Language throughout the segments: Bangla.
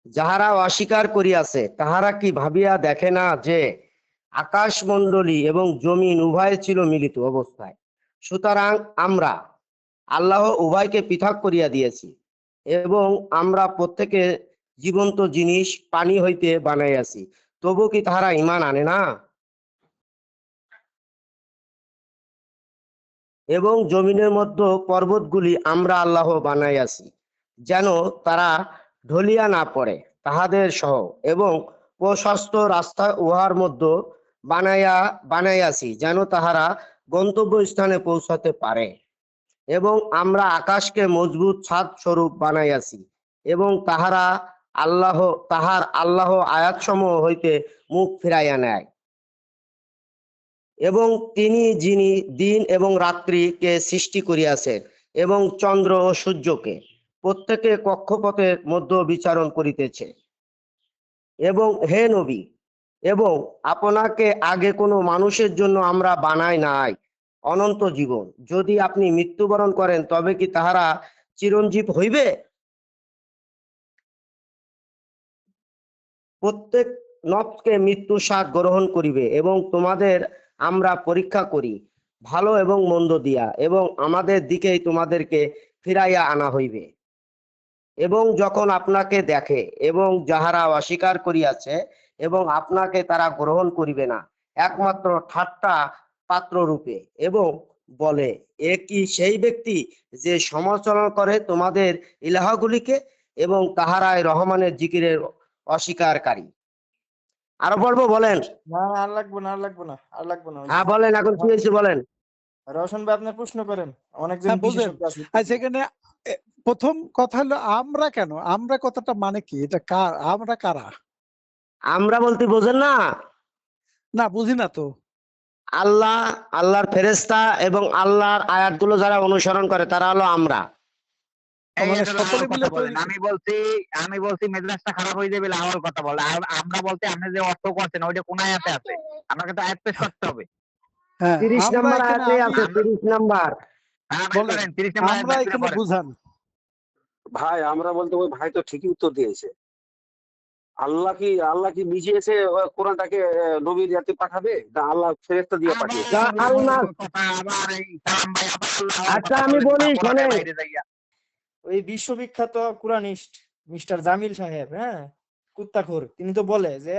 যাহারা অস্বীকার করিয়াছে তাহারা কি ভাবিয়া দেখে না যে আকাশমণ্ডলী এবং জমিন উভয় ছিল মিলিত অবস্থায়, সুতরাং আমরা আল্লাহ উভয়কে পৃথক করিয়া দিয়েছি, এবং আমরা প্রত্যেকে জীবন্ত জিনিস পানি হইতে বানাইয়াছি, তবু কি তাহারা ঈমান আনে না? এবং জমিনের মধ্যে পর্বতগুলি আমরা আল্লাহ বানাইয়াছি, যেন তারা ঢলিয়া না পড়ে তাহাদের সহ, এবং প্রশস্ত রাস্তা উহার মধ্যে বানাইয়াছি, যেন তাহারা গন্তব্য স্থানে পৌঁছাতে পারে। এবং আমরা আকাশকে মজবুত ছাদ স্বরূপ বানাইয়াছি, এবং আল্লাহ আয়াতসমূহ হইতে মুখ ফিরাইয়া নেয়। এবং যিনি দিন এবং রাত্রিকে সৃষ্টি করিয়াছেন, এবং চন্দ্র ও সূর্যকে প্রত্যেকে কক্ষপথের মধ্যে বিচারণ করিতেছে। এবং হে নবী, এবং আপনাকে আগে কোনো মানুষের জন্য আমরা বানাই নাই অনন্ত জীবন, যদি আপনি মৃত্যুবরণ করেন তবে কি তাহারা চিরঞ্জীব হইবে? প্রত্যেক নফসকে মৃত্যু স্বাদ গ্রহণ করিবে, এবং তোমাদের আমরা পরীক্ষা করি ভালো এবং মন্দ দিয়া, এবং আমাদের দিকেই তোমাদেরকে ফিরাইয়া আনা হইবে। এবং যখন আপনাকে দেখে এবং যাহারা অস্বীকার করিয়াছে এবং আপনাকে তারা গ্রহণ করিবে না, একমাত্র ঠাট্টা পাত্র রূপে, এবং বলে, এ কি সেই ব্যক্তি যে সমালোচনা করে তোমাদের ইলাহগুলিকে, এবং তাহারাই রহমানের জিকিরের অস্বীকারকারী। আরো পড়বো? বলেন। না আর লাগবে না, আর লাগবে না, আর লাগবে না। হ্যাঁ বলেন, এখন কি হয়েছে বলেন। রওশন ভাই আপনার প্রশ্ন করেন, অনেকজন বিশেষজ্ঞ আছে। আচ্ছা, এখানে প্রথম কথা হলো আমরা কেন, আমরা কথাটা মানে কি, এটা কার, আমরা কারা? আমরা বলতে বোঝেন না? না বুঝি না তো। আল্লাহ, আল্লাহর ফেরেশতা এবং আল্লাহর আয়াতগুলো যারা অনুসরণ করে তারা হলো আমরা। আমি বলছি মেজাজটা খারাপ হয়ে যাবে, আমার কথা বলে। আর আমরা বলতে আপনি যে অর্থ করছেন ওইটা কোন আয়াতে আছে? আপনাকে তো আয়াত পেশ করতে হবে। 30 নম্বর আয়াতে আছে, 30 নম্বর। বলেন 30 নম্বর আমরা এখানে বুঝান। ভাই আমরা বলতে ওই ভাই তো ঠিকই উত্তর দিয়েছে। আল্লাহ কি নিজে এসে কোরআনটাকে নবীর জাতি পাঠাবে, না আল্লাহ ফেরেশতা দিয়ে পাঠিয়েছে? আচ্ছা আমি বলি শোনেন, ওই বিশ্ববিখ্যাত কুরআনিস্ট মিস্টার জামিল সাহেব, হ্যাঁ কুত্তাখোর, তিনি তো বলে যে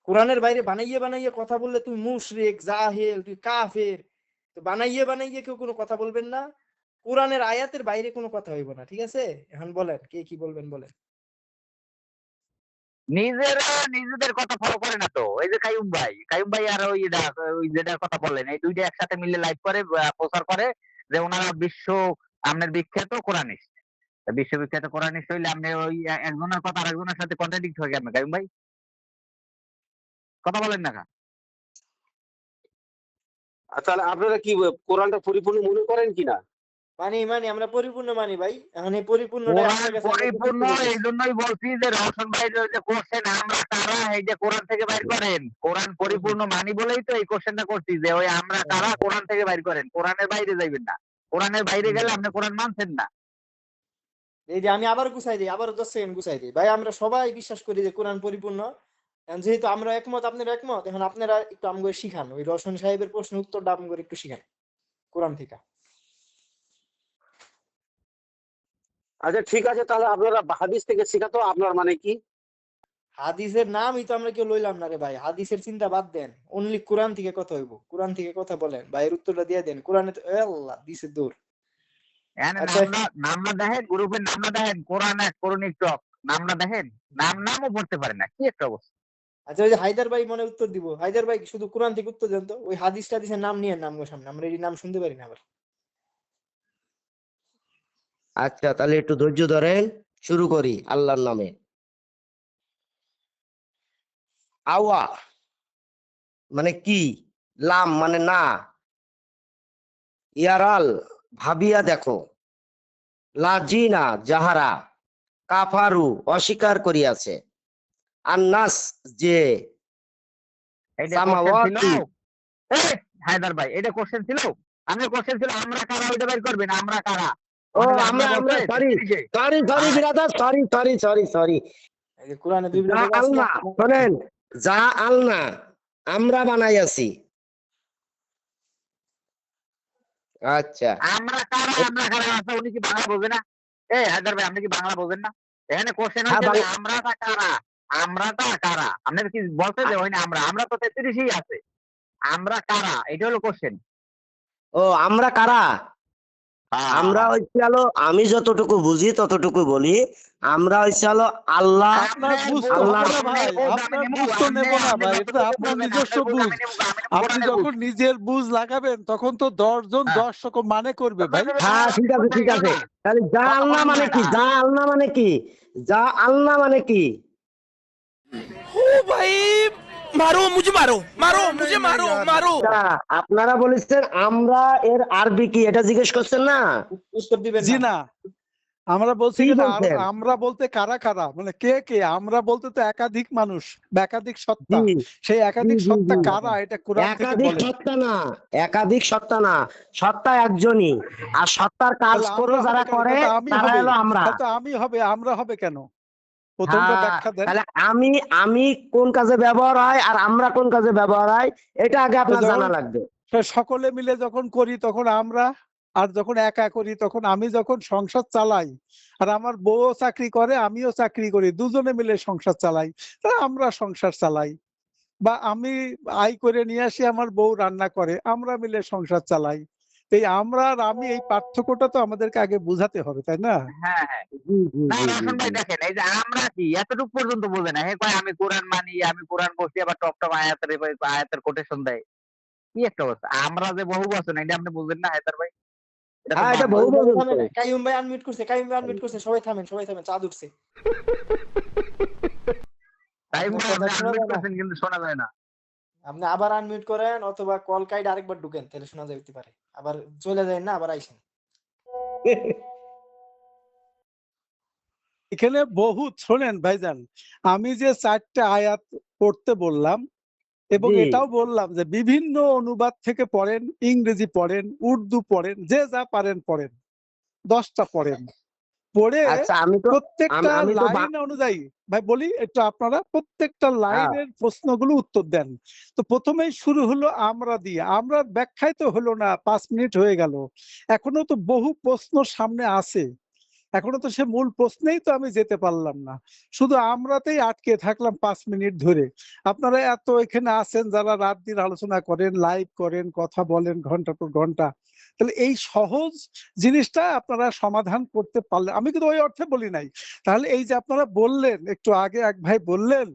কোরআনের বাইরে বানাইয়ে বানাইয়ে কথা বললে তুই মুশরিক, জাহেল, তুই কাফের। তো বানাইয়ে কেউ কোনো কথা বলবেন না, কোরআনের আয়াতের বাইরে কোনো কথা হইব না, ঠিক আছে? এখন বলেন কে কি বলবেন বলেন। নিজেদের কথা ফলো করে না তো। এই যে কাইয়ুম ভাই আর ওই যেটার কথা বললেন, এই দুইটা একসাথে মিলে লাইভ করে, প্রচার করে যে ওনারা আপনার বিখ্যাত কোরআনিস্ট। বিশ্ববিখ্যাত কোরআনিস্ট হইলে আপনি ওই একজনের কথা আরেকজনের সাথে কন্ট্রাডিক্ট হয়ে গেল। কাইয়ুম ভাই কথা বলেন না। তাহলে আপনারা কি কোরআনটা পরিপূর্ণ মনে করেন কিনা? মানি আমরা পরিপূর্ণ মানি ভাই। এখন এই পরিপূর্ণ এই জন্যই বলছি যে রওশন ভাই যে কোশ্চেন আমরা কারা, এই যে কোরআন থেকে বাইর করেন, কোরআন পরিপূর্ণ মানি বলেই তো এই কোশ্চেনটা করছি যে ওই আমরা কারা কোরআন থেকে বাইর করেন, কোরআনের বাইরে যাইবেন না। কোরআনের বাইরে গেলে আপনি কোরআন মানছেন না। এই যে আমি আবার গুছাই দিই, আবার 10 সেকেন্ড গুছাই দিই ভাই। আমরা সবাই বিশ্বাস করি যে কোরআন পরিপূর্ণ। যেহেতু আমরা একমত, আপনারা একমত, এখন আপনারা একটু আমগো শিখান, ওই রওশন সাহেবের প্রশ্নের উত্তরটা আমগো একটু শিখান কোরআন থেকে। আচ্ছা ঠিক আছে, তাহলে আপনারা হাদিস থেকে শিখাতো। আপনার মানে কি? হাদিসের নামই তো আমরা কেউ লইলাম না রে ভাই। হাদিসের চিন্তা বাদ দেন, অনলি কোরআন থেকে কথা হইব। কোরআন থেকে কথা বলেন ভাইয়ের উত্তরটা দিয়ে দেন। কোরআনে তো আল্লাহ দিছে দূর। নামটা দেখেন, গ্রুপের নামটা দেখেন, কোরআন এক করণিক টক নামটা দেখেন, নামও পড়তে পারে না, কি একটা অবস্থা। আচ্ছা ওই যে হায়দার ভাই মনে উত্তর দিব। হায়দার ভাই শুধু কোরআন থেকে উত্তর দেন তো, ওই হাদিসটা দিছে নাম নিয়ে নাম গো সামনে, আমরা এই নাম শুনতে পারি না আবার। আচ্ছা তাহলে একটু ধৈর্য ধরেন, শুরু করি আল্লাহর নামে। আওয়া মানে কি, লাম মানে না, ইয়ারাল ভাবিয়া দেখো, লাজিনা যাহারা, কাফারু অস্বীকার করিয়াছে, আন্নাস যে হায়দার ভাই এটা কোশ্চেন ছিল, আমি কোশ্চেন ছিল আমরা কারা, ওইটা বের করবেন আমরা কারা। ও আমরা সরি ব্রাদার, সরি। এই যে কোরআনে যা বিভ্রাট আছে আল্লাহ, শোনেন, যা আল্লাহ আমরা বানাই আছি। আচ্ছা, আমরা কারা আছে, উনি কি বাংলা বোঝে না? হায়দার ভাই, আপনি কি বাংলা বোঝেন না? এখানে কোশ্চেন হ্যাঁ হচ্ছে যে আমরাটা কারা, আমরাটা কারা? আপনার কি বলতে যে হয় না আমরা তো 33ই আছে, আমরা কারা, এটা হলো কোশ্চেন। ও আমরা কারা? হ্যাঁ আমরা হ্যাঁ হচ্ছে হলো, আমি যতটুকু বুঝি ততটুকু বলি, আমরা হচ্ছে হলো আল্লাহ। আপনার বুঝতে আল্লাহ হবে না ভাই, আপনার বুঝ তো নেব না ভাই, এটা তো আপনার নিজস্ব বুঝ। আপনি যখন নিজের বুঝ লাগাবেন তখন তো 10 জন হ্যাঁ। 10 রকম মানে করবে ভাই। হ্যাঁ ঠিক আছে ঠিক আছে, তাহলে যা আল্লাহ মানে কি? যা আল্লাহ মানে কি? যা আল্লাহ মানে কি? ओ भाई मारो मुझे, मारो मारो मुझे, मारो मारो। তা আপনারা বলেছেন আমরা, এর আরবি কি এটা জিজ্ঞেস করছেন না? উত্তর দিবেন জি না। না, আমরা বলছি কি কি না, বলছেন? আমরা বলতে কারা কারা, মানে কে কে, আমরা বলতে তো একাধিক মানুষ বা একাধিক সত্তা, জি সেই একাধিক জি, সত্তা জি। কারা এটা কোরআন থেকে একাধিক বলে। সত্তা না, একাধিক সত্তা না, সত্তা একজনই। আর সত্তার কাজ তাহলে করে আমরা হবে যারা কেন? করে তাহলে আমি তারা হবে, হলো আমরা। তাহলে তো আমি হবে, আমরা হবে কেন? প্রথমটা হ্যাঁ, ব্যাখ্যা দেন। তাহলে আমি আমি কোন কাজে ব্যবহার হয় আর আমরা কোন কাজে ব্যবহার হয়, এটা আগে আপনার যখন জানা লাগবে। সকলে মিলে যখন করি তখন আমরা, আর যখন একা করি তখন আমি, যখন সংসার চালাই আর আমার বউও চাকরি করে আমিও চাকরি করি, দুজনে মিলে সংসার চালাই, তাহলে আমরা সংসার চালাই। বা আমি আয় করে নিয়ে আসি, আমার বউ রান্না করে, আমরা মিলে সংসার চালাই। এই আমরা আর আমি, এই পার্থক্যটা তো আমাদেরকে আগে বুঝাতে হবে, তাই না? হ্যাঁ হ্যাঁ। জি জি না জি জি রওশন ভাই জি। দেখেন, এই যে আমরা কি এতটুকু পর্যন্ত বোঝে না, হে কয় আমি কোরআন মানি, আমি কোরআন পড়ছি, আবার টপ টপ আয়াতের কোটেশন দেয়। কি একটা অবস্থা, আমরা যে বহু বচন, এটা আপনি বুঝবেন না হায়দার ভাই? এটা তো হ্যাঁ এটা নন। বহু সবাই বচন তো। থামেন, কাইয়ুম ভাই আনমিউট করছে, কাইয়ুম ভাই আনমিউট করছে, সবাই থামেন, সবাই থামেন, চাঁদ উঠছে। তাই আপনার মনে কথা আপনি শোনা আনমিউট যায় না। করছেন কিন্তু শোনা যায় না। আপনি আবার আনমিউট করেন অথবা কল কাইড আরেকবার ঢুকেন, তাহলে শোনা যাইতে পারে। আবার চলে যায় না, আবার আইসেন। এখানে বহুত, শোনেন ভাইজান, আমি যে 4টা আয়াত পড়তে বললাম এবং জি এটাও বললাম যে বিভিন্ন অনুবাদ থেকে পড়েন, ইংরেজি পড়েন, উর্দু পড়েন, যে যা পারেন পড়েন, 10টা পড়েন, পড়ে আচ্ছা, আমি তো প্রত্যেকটা আমি তো লাইন অনুযায়ী, ভাই বলি একটু, আপনারা প্রত্যেকটা হ্যাঁ লাইনের প্রশ্নগুলো উত্তর দেন। তো প্রথমেই শুরু হলো আমরা দিয়ে, আমরা ব্যাখ্যায় তো হলো না, 5 মিনিট হয়ে গেল, এখনো তো বহু প্রশ্ন সামনে আছে, এখনো তো সে মূল প্রশ্নেই তো আমি যেতে পারলাম না, শুধু আমরাতেই আটকে থাকলাম 5 মিনিট ধরে। আপনারা এত এখানে আছেন যারা রাত দিন আলোচনা করেন, লাইভ করেন, কথা বলেন ঘন্টার পর ঘন্টা, তাহলে এই সহজ জিনিসটা আপনারা সমাধান করতে পারলেন, আমি কিন্তু ওই অর্থে বলি নাই। তাহলে এই যে আপনারা বললেন, একটু আগে এক ভাই বললেন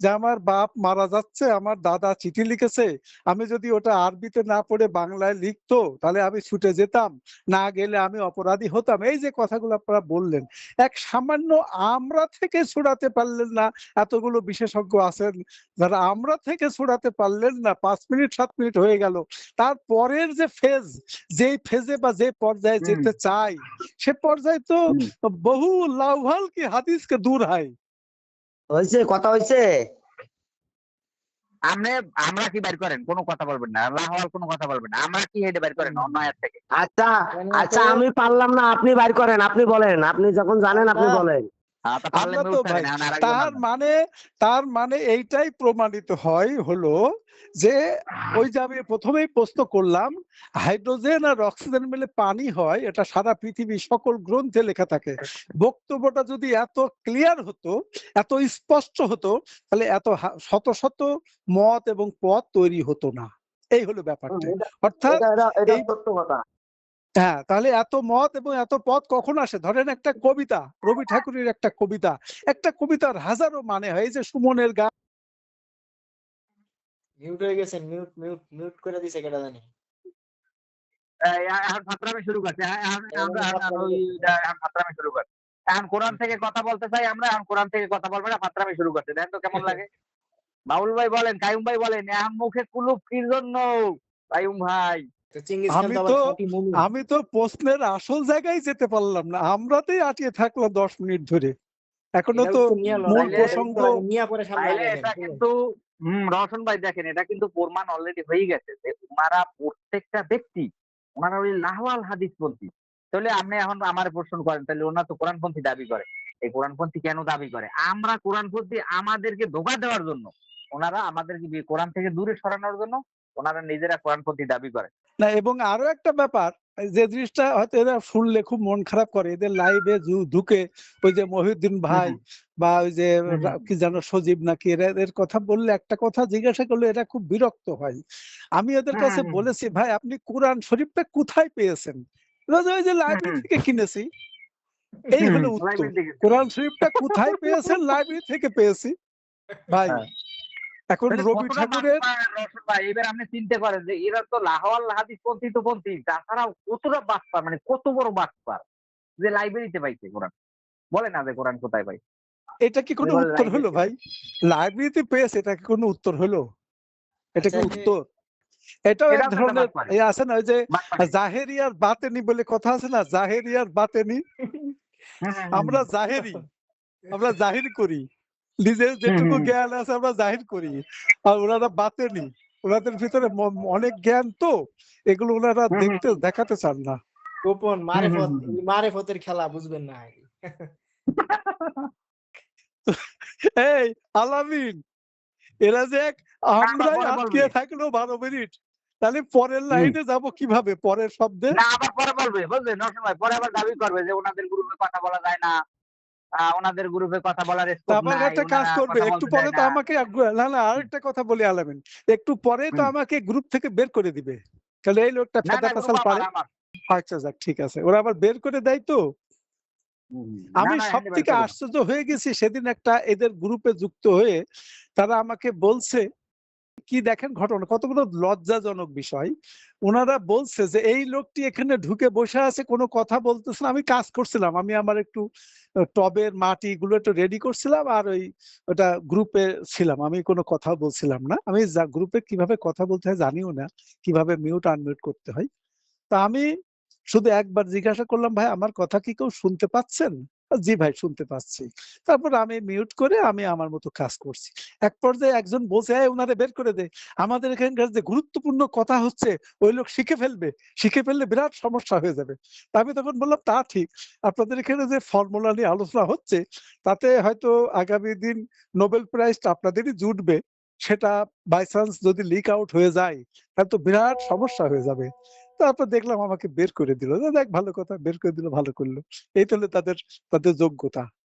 যে আমার বাপ মারা যাচ্ছে, আমার দাদা চিঠি লিখেছে, আমি যদি ওটা আরবিতে না পড়ে বাংলায় লিখতো তাহলে আমি ছুটে যেতাম, না গেলে আমি অপরাধী হতাম, এই যে কথাগুলো আপনারা বললেন, এক সামান্য আমরা থেকে ছুড়াতে পারলেন না। এতগুলো বিশেষজ্ঞ আছেন যারা আমরা থেকে ছুড়াতে পারলেন না, 5 মিনিট 7 মিনিট হয়ে গেল। তারপরের যে ফেজ, যেই ফেজে বা যে পর্যায়ে হুম যেতে চাই, সে পর্যায়ে তো হুম। বহু লাউহাল কি হাদিস কে দূর হয়। হয়েছে, কথা হয়েছে। আপনি আমরা কি বের করেন, কোনো কথা বলবেন না, লাহওয়াল কোনো কথা বলবেন না, আমরা কি হেডে বের করেন অন্য আয়াত থেকে। আচ্ছা এখানে আচ্ছা, আছে আমি পারলাম না, আপনি বাইর করেন, আপনি বলেন, আপনি যখন জানেন আপনি আল্লাহ। বলেন। তা পারলে আমরা তো মিউট ভাই, থাকেন, এখন আরেকজন তার আছেন। মানে, তার মানে এইটাই প্রমাণিত হয় হলো যে, ওই যে আমি প্রথমেই প্রশ্ন করলাম, হাইড্রোজেন আর অক্সিজেন মিলে পানি হয়, এটা সারা পৃথিবী সকল গ্রন্থে লেখা থাকে। বক্তব্যটা যদি এত ক্লিয়ার হতো, এত স্পষ্ট হতো, তাহলে এত শত শত মত এবং পথ তৈরি হতো না। এই হলো ব্যাপারটা। অর্থাৎ এটা এটা এটা এই, সত্য কথা। হ্যাঁ, তাহলে এত মত এবং এত পথ কখন আসে? ধরেন একটা কবিতা, রবি ঠাকুরের একটা কবিতা, একটা কবিতার হাজারো মানে হয়। এই যে সুমনের গান, মিউট হয়ে গেছেন, মিউট মিউট মিউট করে দিছে কেটা জানি। এখন ফাত্রামি শুরু করছে, এমন ফাত্রামি করতেছে। এখন ফাত্রামি শুরু করছে। এখন কোরআন থেকে কথা বলতে চাই আমরা, এখন কোরআন থেকে কথা বলবে না, ফাত্রামি শুরু করছে, দেখেন তো কেমন লাগে। বাউল ভাই বলেন, কাইয়ুম ভাই বলেন, এখন মুখে কুলুপ কির জন্য? কাইয়ুম ভাই তো চিঙ্গিস খান আমি তো তো আবার খাঁটি মুমিন। আমি তো প্রশ্নের আসল জায়গায় যেতে পারলাম না, আমরাতেই আটকে থাকলাম 10 মিনিট ধরে, এখনো এটা তো উত্তর নিয়ে লন, মূল তাইলে এটা প্রসঙ্গ। উত্তর আগে নিয়ে পরে সামনে তাইলে আগাইবেন, এটা শুনুন। কিন্তু রওশন ভাই দেখেন, এটা কিন্তু প্রমাণ অলরেডি হয়ে গেছে যে উনারা প্রত্যেকটা ব্যক্তি, ওনারা ওই লাহওয়াল হাদিসপন্থী। তাহলে আপনি এখন আমার প্রশ্ন করেন, তাহলে ওনারা তো কোরআনপন্থী দাবি করে, এই কোরআনপন্থী কেন দাবি করে? আমরা কোরআনপন্থী আমাদেরকে ধোঁকা দেওয়ার জন্য, ওনারা আমাদেরকে কোরআন থেকে দূরে সরানোর জন্য ওনারা নিজেরা কোরআনপন্থী দাবি করে। না, এবং আরো একটা ব্যাপার, যে জিনিসটা হয়তো এরা শুনলে খুব মন খারাপ করে, এদের লাইভে ঢুকে ওই যে মহিউদ্দিন হুম, ভাই হুম, বা ওই যে হুম, হুম, কি জানো সজীব নাকি, এরা এদের কথা বললে, একটা কথা জিজ্ঞাসা করলে এরা খুব বিরক্ত হয়। আমি এদের হুম, কাছে হুম, বলেছি, ভাই আপনি কোরআন শরীফটা কোথায় পেয়েছেন? এরা যে ওই যে হুম, লাইব্রেরি হুম, থেকে কিনেছি। এই হুম, হলো উত্তর। লাইব্রেরি থেকে। কোরআন শরীফটা কোথায় পেয়েছেন? লাইব্রেরি থেকে পেয়েছি। ভাই হ্যাঁ। এখন তাহলে রবি কতটা ঠাকুরের বাটপার রসুল ভাই, এবার আপনি চিন্তা করেন যে এরা তো লাহওয়াল হাদিস পন্থী তো পন্থী, তাছাড়াও কতটা বাটপার, মানে কত বড় বাটপার যে লাইব্রেরিতে পাইছে কোরআন। বলে না যে কোরআন কোথায় পাই, এটা কি কোনো বলে উত্তর হলো লাইব্রেরিতে ভাই? পাইছে। লাইব্রেরিতে পেয়েছে, এটা কি কোনো উত্তর হলো? এটা আচ্ছা, কি এই যে উত্তর? এটাও এক এটাও তো একটা ধরনের বাটপারি, আছে না, ওই যে বাটপারি। জাহেরি আর বাতেনি বলে কথা আছে না, জাহেরি আর বাতেনি। হুম, হুম, হুম, আমরা জাহেরি, আমরা জাহির করি, নিজের হুম, যেটুকু হুম, জ্ঞান আছে আমরা জাহির করি। আর ওনারা বাতেনি, ওনাদের ভিতরে অনেক জ্ঞান, তো এগুলো ওনারা হুম, হুম, দেখাতে চান না। গোপন হুম, হুম, মারেফত, হুম, হুম। মারেফতের খেলা বুঝবেন না। এই আলামিন, এরা যে না, আবার আমরাই পরে বলবে। আটকে থাকলো 12 মিনিট, তাহলে পরের হুম। লাইনে যাব কিভাবে, পরের শব্দে? না, আবার পরে বলবে, বুঝলেন? নরসিংহ ভাই পরে আবার দাবি করবে যে ওনাদের গ্রুপে কথা বলা যায় না, ওনাদের গ্রুপে কথা বলার তা স্কোপ আবার নাই, একটা কাজ ওনারা করবে, কথা একটু বলতে পরে চায় তো না। আমাকে না না, হুম, আরেকটা কথা বলি আলামিন, একটু পরে তো হুম। আমাকে গ্রুপ থেকে বের করে দিবে। তাহলে এই লোকটা না, ফেদা না, গ্রুপ পাসাল আমার, পারে। আমার। আচ্ছা যাক, ঠিক আছে, ওরা আবার বের করে দেয় তো। হুম, না, আমি না, সব এখনই বের থেকে করে দিবো। আশ্চর্য হয়ে গেছি সেদিন, একটা এদের গ্রুপে যুক্ত হয়ে তারা আমাকে বলছে কি, দেখেন ঘটনা কতগুলো লজ্জাজনক বিষয়। ওনারা বলছে যে এই লোকটি এখানে ঢুকে বসে আছে, কোনো কথা বলতেছে না। আমি কাজ করছিলাম, আমি আমার একটু টবের মাটি গুলো একটু রেডি করছিলাম, আর ওটা গ্রুপে ছিলাম, আমি কোনো কথা বলছিলাম না। আমি গ্রুপে কিভাবে কথা বলতে হয় জানিও না, কিভাবে মিউট আনমিউট করতে হয়। তা আমি শুধু একবার জিজ্ঞাসা করলাম, ভাই আমার কথা কি কেউ শুনতে পাচ্ছেন? জি ভাই শুনতে পাচ্ছি। তারপর আমি মিউট করে আমি আমার মতো কাজ করছি। এক পর্যায়ে একজন বলছে, এই উনারে বের করে দে, আমাদের এখানকার যে গুরুত্বপূর্ণ কথা হচ্ছে ওই লোক শিখে ফেলবে, শিখে ফেললে বিরাট সমস্যা হয়ে যাবে। তা আমি তখন বললাম, তা ঠিক, আপনাদের এখানে যে ফর্মুলা নিয়ে আলোচনা হচ্ছে তাতে হয়তো আগামী দিন নোবেল প্রাইজটা আপনাদেরই জুটবে। সেটা বাই চান্স যদি লিক আউট হয়ে যায় তাহলে তো বিরাট সমস্যা হয়ে যাবে। তারপর দেখলাম আমাকে বের করে দিল। দেখ ভালো কথা, বের করে দিল, ভালো করলো। এই তো হলো তাদের তাদের যোগ্যতা।